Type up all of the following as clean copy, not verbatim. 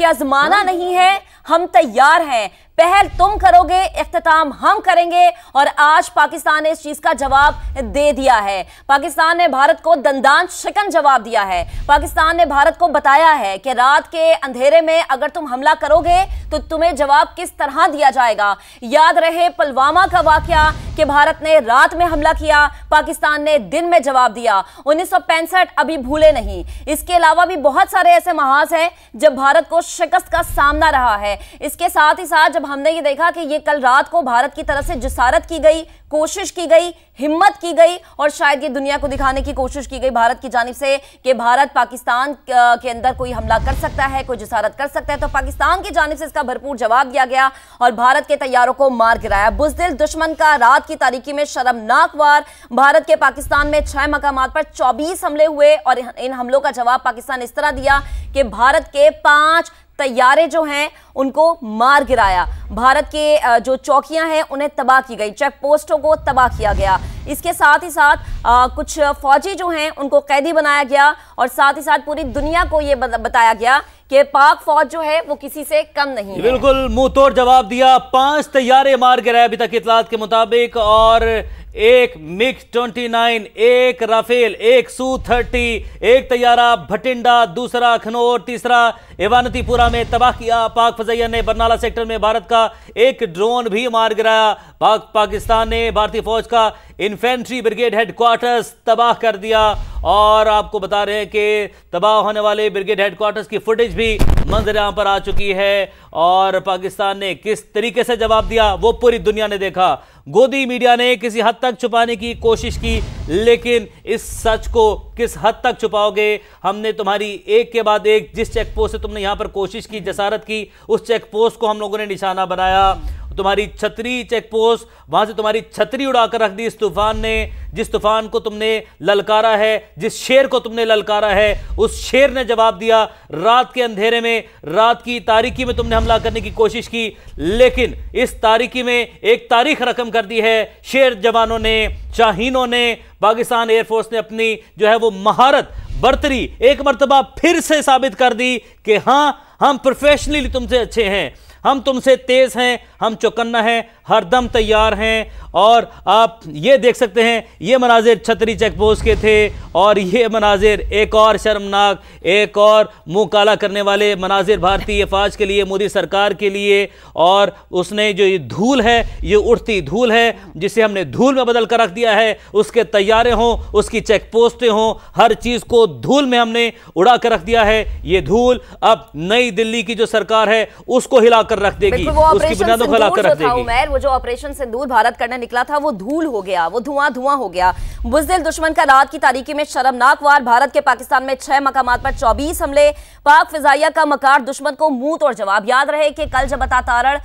आजमाना नहीं है, हम तैयार हैं। पहल तुम करोगे, इख्तिताम हम करेंगे। और आज पाकिस्तान ने इस चीज का जवाब दे दिया है। पाकिस्तान ने भारत को दंदान शिकन जवाब दिया है। पाकिस्तान ने भारत को बताया है कि रात के अंधेरे में अगर तुम हमला करोगे तो तुम्हें जवाब किस तरह दिया जाएगा। याद रहे पुलवामा का वाकया कि भारत ने रात में हमला किया, पाकिस्तान ने दिन में जवाब दिया। 1965 अभी भूले नहीं। इसके अलावा भी बहुत सारे ऐसे महाज हैं जब भारत को शिकस्त का सामना रहा है। इसके साथ ही साथ जब हमने ये देखा कि ये कल रात को भारत की तरफ से जिसारत की गई, कोशिश की गई, हिम्मत की गई और शायद ये दुनिया को दिखाने की कोशिश की गई भारत की जानिब से कि भारत पाकिस्तान के अंदर कोई हमला कर सकता है, कोई जिसारत कर सकता है, तो पाकिस्तान की जानिब से इसका भरपूर जवाब दिया गया और भारत के तैयारों को मार गिराया। बुज़दिल दुश्मन का रात की तारीकी में शर्मनाक वार। भारत के पाकिस्तान में 6 मकामात पर 24 हमले हुए और इन हमलों का जवाब पाकिस्तान इस तरह दिया कि भारत के 5 तैयारे जो हैं उनको मार गिराया। भारत के जो चौकियां हैं उन्हें तबाह की गई, चेक पोस्टों को तबाह किया गया। इसके साथ ही साथ कुछ फौजी जो हैं उनको कैदी बनाया गया और साथ ही साथ पूरी दुनिया को ये बताया गया कि पाक फौज जो है वो किसी से कम नहीं है। बिल्कुल मुंह तोड़ जवाब दिया। 5 तैयारे मार गिराए अभी तक इतलात के मुताबिक, और एक MiG-29, एक राफेल, एक Su-30, एक तैयारा भटिंडा, दूसरा अखनौर, तीसरा एवानतीपुरा में तबाह किया। पाक फज़ैया ने बरनाला सेक्टर में भारत का एक ड्रोन भी मार गिराया। पाकिस्तान ने भारतीय फौज का इन्फेंट्री ब्रिगेड हेडक्वार्टर्स तबाह कर दिया और आपको बता रहे हैं कि तबाह होने वाले ब्रिगेड हेडक्वार्टर्स की फुटेज भी मंजर आम पर आ चुकी है। और पाकिस्तान ने किस तरीके से जवाब दिया वो पूरी दुनिया ने देखा। गोदी मीडिया ने किसी हद तक छुपाने की कोशिश की, लेकिन इस सच को किस हद तक छुपाओगे। हमने तुम्हारी एक के बाद एक जिस चेक पोस्ट से तुमने यहां पर कोशिश की, जसारत की, उस चेक पोस्ट को हम लोगों ने निशाना बनाया। तुम्हारी छतरी चेक पोस्ट, वहां से तुम्हारी छतरी उड़ाकर रख दी इस तूफान ने। जिस तूफान को तुमने ललकारा है, जिस शेर को तुमने ललकारा है, उस शेर ने जवाब दिया। रात के अंधेरे में, रात की तारीकी में तुमने हमला करने की कोशिश की, लेकिन इस तारीकी में एक तारीख रकम कर दी है। शेर जवानों ने, शाहीनों ने, पाकिस्तान एयरफोर्स ने अपनी जो है वो महारत, बर्तरी एक मर्तबा फिर से साबित कर दी कि हां, हम प्रोफेशनली तुमसे अच्छे हैं, हम तुमसे तेज हैं, हम चौकन्ना हैं, हरदम तैयार हैं। और आप ये देख सकते हैं, ये मनाजिर छतरी चेक पोस्ट के थे और ये मनाजिर एक और शर्मनाक, एक और मुंह काला करने वाले मनाजिर भारतीय फौज के लिए, मोदी सरकार के लिए। और उसने जो ये धूल है, ये उड़ती धूल है जिसे हमने धूल में बदल कर रख दिया है। उसके तैयारे हों, उसकी चेक पोस्टें हों, हर चीज़ को धूल में हमने उड़ा कर रख दिया है। ये धूल अब नई दिल्ली की जो सरकार है उसको हिलाकर रख देगी, उसकी बुनियादों को हिलाकर रख देगी। वो जो ऑपरेशन सिंदूर भारत करने निकला था वो धूल हो गया, वो धुआं हो गया। बुज़दिल दुश्मन का रात की तारीकी में शर्मनाक वार। भारत के पाकिस्तान में 6 मकामात पर 24 हमले। पाक फिजाइया का मकार दुश्मन को मुंह तोड़ जवाब। याद रहे कि कल जब अता तारड़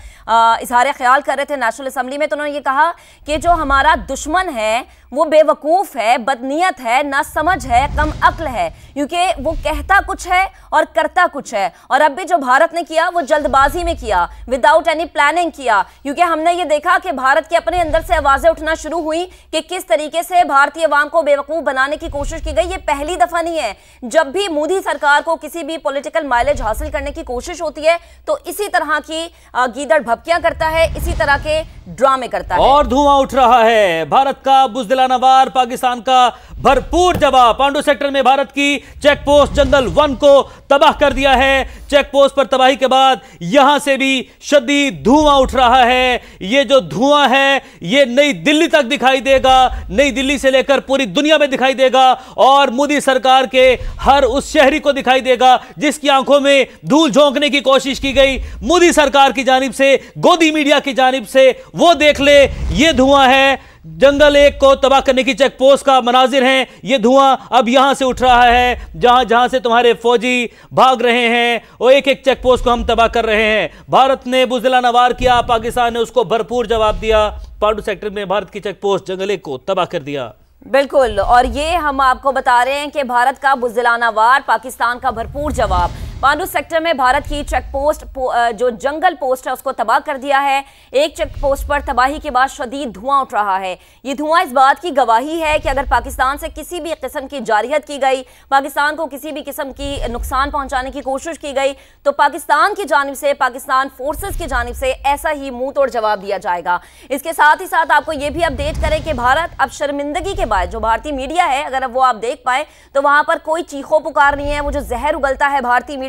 इजहार ख्याल कर रहे थे नेशनल असेंबली में, तो उन्होंने ये कहा कि जो हमारा दुश्मन है वो बेवकूफ है, बदनीयत है, नासमझ है, कम अक्ल है, क्योंकि वो कहता कुछ है और करता कुछ है। और अब भी जो भारत ने किया वो जल्दबाजी में किया, विदाउट एनी प्लानिंग किया, क्योंकि हमने ये देखा कि भारत के अपने अंदर से आवाजें उठना शुरू हुई कि किस तरीके से भारतीय अवाम को बेवकूफ बनाने की कोशिश की गई। ये पहली दफा नहीं है। जब भी मोदी सरकार को किसी भी पॉलिटिकल माइलेज हासिल करने की कोशिश होती है तो इसी तरह की गीदड़ भपकियां करता है, इसी तरह के ड्रामे करता है। और धुआं उठ रहा है। भारत का बुज़दिलाना वार, पाकिस्तान का भरपूर जवाब। पांडु सेक्टर में भारत की चेक पोस्ट जंगल 1 को तबाह कर दिया है। चेक पोस्ट पर तबाही के बाद यहां से भी शदीद धुआं उठ रहा है। ये जो धुआं है ये नई दिल्ली तक दिखाई देगा, नई दिल्ली से लेकर पूरी दुनिया में दिखाई देगा और मोदी सरकार के हर उस शहरी को दिखाई देगा जिसकी आंखों में धूल झोंकने की कोशिश की गई मोदी सरकार की जानिब से, गोदी मीडिया की जानिब से। वो देख ले, ये धुआं है जंगल 1 को तबाह करने की चेक पोस्ट का मनाजिर हैं। ये धुआं अब यहां से उठ रहा है जहां से तुम्हारे फौजी भाग रहे हैं और एक एक चेक पोस्ट को हम तबाह कर रहे हैं। भारत ने बुज़दिलाना वार किया, पाकिस्तान ने उसको भरपूर जवाब दिया। पांडु सेक्टर में भारत की चेक पोस्ट जंगल 1 को तबाह कर दिया। बिल्कुल, और ये हम आपको बता रहे हैं कि भारत का बुज़दिलाना वार, पाकिस्तान का भरपूर जवाब। पांडु सेक्टर में भारत की चेक पोस्ट जो जंगल पोस्ट है उसको तबाह कर दिया है। एक चेक पोस्ट पर तबाही के बाद शदीद धुआं उठ रहा है। ये धुआं इस बात की गवाही है कि अगर पाकिस्तान से किसी भी किस्म की जारहियत की गई, पाकिस्तान को किसी भी किस्म की नुकसान पहुंचाने की कोशिश की गई, तो पाकिस्तान की जानिब से, पाकिस्तान फोर्सेस की जानिब से ऐसा ही मुंह तोड़ जवाब दिया जाएगा। इसके साथ ही साथ आपको यह भी अपडेट करें कि भारत अब शर्मिंदगी के बाद, जो भारतीय मीडिया है अगर अब वो आप देख पाए तो वहां पर कोई चीखों पुकार नहीं है। वो जो जहर उगलता है भारतीय मीडिया,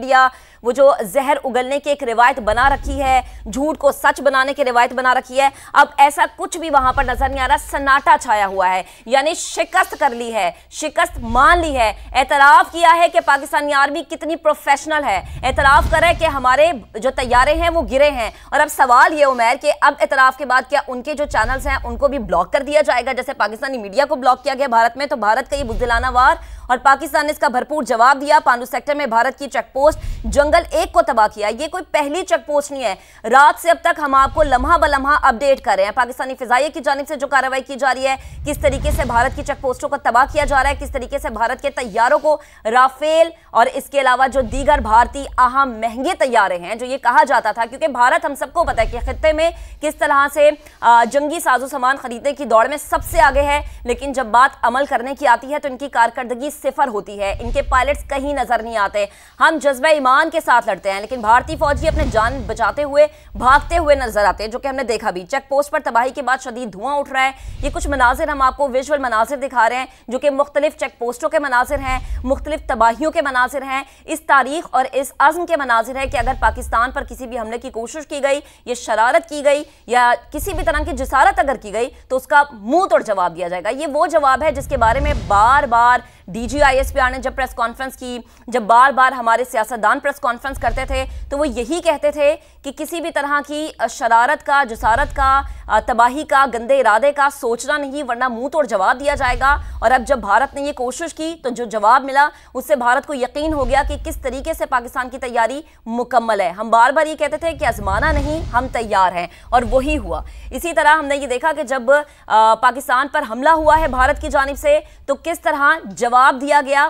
वो जो जहर उगलने की एक रिवायत बना रखी है, झूठ को सच बनाने की रिवायत बना रखी है, अब ऐसा कुछ भी वहां पर नजर नहीं आ रहा। सन्नाटा छाया हुआ है, यानी शिकस्त कर ली है, शिकस्त मान ली है, एतराफ किया है कि पाकिस्तानी आर्मी कितनी प्रोफेशनल है, एतराफ कर है कि हमारे जो तैयारे हैं वो गिरे हैं। और अब सवाल ये उमर कि अब एतराफ के बाद क्या उनके जो चैनल्स हैं उनको भी ब्लॉक कर दिया जाएगा, जैसे पाकिस्तानी मीडिया को ब्लॉक किया गया भारत में। तो भारत का ये बुज़दिलाना वार और पाकिस्तान ने इसका भरपूर जवाब दिया। पांडु सेक्टर में भारत की चेक पोस्ट जंगल 1 को तबाह किया। ये कोई पहली चेक पोस्ट नहीं है, रात से अब तक हम आपको लम्हा बलम्हा अपडेट कर रहे हैं। पाकिस्तानी फिजाइया की जानिब से जो कार्रवाई की जा रही है, किस तरीके से भारत की चेक पोस्टों को तबाह किया जा रहा है, किस तरीके से भारत के तैयारों को राफेल और इसके अलावा जो दीगर भारतीय अहम महंगे तैयारे हैं, जो ये कहा जाता था, क्योंकि भारत हम सबको पता है कि खित्ते में किस तरह से जंगी साजो सामान खरीदने की दौड़ में सबसे आगे है, लेकिन जब बात अमल करने की आती है तो इनकी कारकर्दगी सिफर होती है, इनके पायलट्स कहीं नजर नहीं आते। हम जज्बा ईमान के साथ लड़ते हैं, लेकिन भारतीय फौजी अपने जान बचाते हुए भागते हुए नजर आते हैं, जो कि हमने देखा भी। चेक पोस्ट पर तबाही के बाद शदीद धुआं उठ रहा है। ये कुछ मनाजिर हम आपको विजुअल मनाजिर दिखा रहे हैं, जो कि मुख्तलिफ चेक पोस्टों के मनाजिर हैं, मुख्तलिफ तबाहियों के मनाजिर हैं, इस तारीख और इस अज़्म के मनाजिर है कि अगर पाकिस्तान पर किसी भी हमले की कोशिश की गई, या शरारत की गई, या किसी भी तरह की जिसारत अगर की गई, तो उसका मुंह तोड़ जवाब दिया जाएगा। ये वो जवाब है जिसके बारे में बार बार DGISPR ने जब प्रेस कॉन्फ्रेंस की, जब बार बार हमारे सियासतदान प्रेस कॉन्फ्रेंस करते थे, तो वो यही कहते थे कि किसी भी तरह की शरारत का, जिसारत का, तबाही का, गंदे इरादे का सोचना नहीं, वरना मुंह तोड़ जवाब दिया जाएगा। और अब जब भारत ने ये कोशिश की तो जो जवाब मिला उससे भारत को यकीन हो गया कि किस तरीके से पाकिस्तान की तैयारी मुकम्मल है। हम बार बार ये कहते थे कि आजमाना नहीं, हम तैयार हैं, और वही हुआ। इसी तरह हमने ये देखा कि जब पाकिस्तान पर हमला हुआ है भारत की जानिब से, तो किस तरह जवाब दिया गया।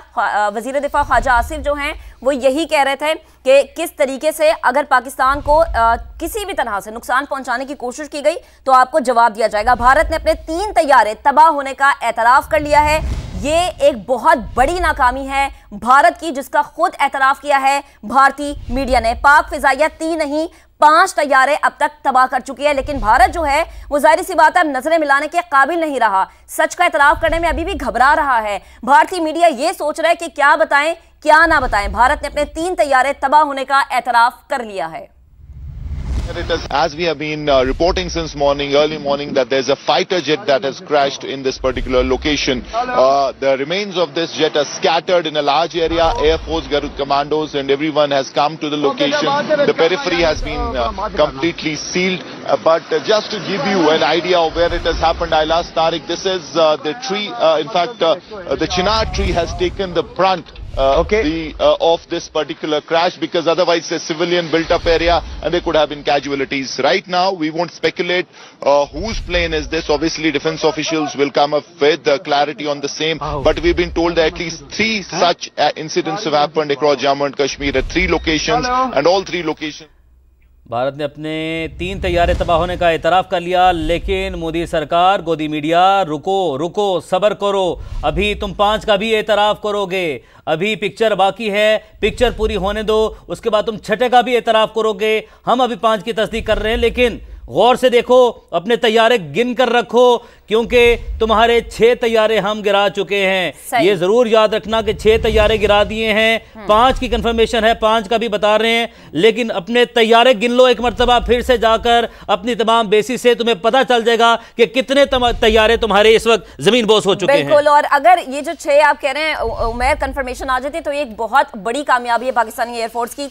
वजीर दिफा ख्वाजा आसिफ जो हैं वो यही कह रहे थे कि किस तरीके से अगर पाकिस्तान को किसी भी तरह से नुकसान पहुंचाने की कोशिश की गई तो आपको जवाब दिया जाएगा। भारत ने अपने 3 तैयारे तबाह होने का एतराफ कर लिया है। ये एक बहुत बड़ी नाकामी है भारत की, जिसका खुद एतराफ किया है भारतीय मीडिया ने। पाक फिजाइया 3 नहीं 5 तैयारे अब तक तबाह कर चुकी है, लेकिन भारत जो है वो जाहिर सी बात है अब नजरें मिलाने के काबिल नहीं रहा, सच का एतराफ करने में अभी भी घबरा रहा है। भारतीय मीडिया ये सोच रहा है कि क्या बताएं क्या ना बताएं। भारत ने अपने 3 तैयारे तबाह होने का एतराफ कर लिया है। As we have been reporting since morning, early morning, that there's a fighter jet that has crashed in this particular location. The remains of this jet are scattered in a large area. Air Force Garud commandos and everyone has come to the location. The periphery has been completely sealed. But just to give you an idea of where it has happened, I'll ask Tariq. This is the tree. In fact, the chinar tree has taken the brunt of this particular crash, because otherwise it's a civilian built up area and there could have been casualties. Right now we won't speculate whose plane is this. Obviously defense officials will come up with clarity on the same, but we've been told that at least 3 such incidents have happened across Jammu and Kashmir at 3 locations, and all 3 locations Bharat ने अपने 3 तैयारे तबाह होने का एतराफ़ कर लिया, लेकिन मोदी सरकार, गोदी मीडिया, रुको रुको, सब्र करो, अभी तुम 5 का भी एतराफ़ करोगे, अभी पिक्चर बाकी है, पिक्चर पूरी होने दो, उसके बाद तुम 6 का भी एतराफ़ करोगे। हम अभी 5 की तस्दीक कर रहे हैं, लेकिन गौर से देखो, अपने तैयारे गिन कर रखो, क्योंकि तुम्हारे 6 तैयारे हम गिरा चुके हैं। ये जरूर याद रखना कि 6 तैयारे गिरा दिए हैं, 5 की कंफर्मेशन है, 5 का भी बता रहे हैं, लेकिन अपने तैयारे गिन लो एक मरतबा फिर से जाकर, अपनी तमाम बेसिस से तुम्हें पता चल जाएगा कि कितने तैयारे तुम्हारे इस वक्त जमीन बोस हो चुके हैं। बिल्कुल, और अगर ये जो 6 आप कह रहे हैं उमर कंफर्मेशन आ जाती तो एक बहुत बड़ी कामयाबी है पाकिस्तानी एयरफोर्स की।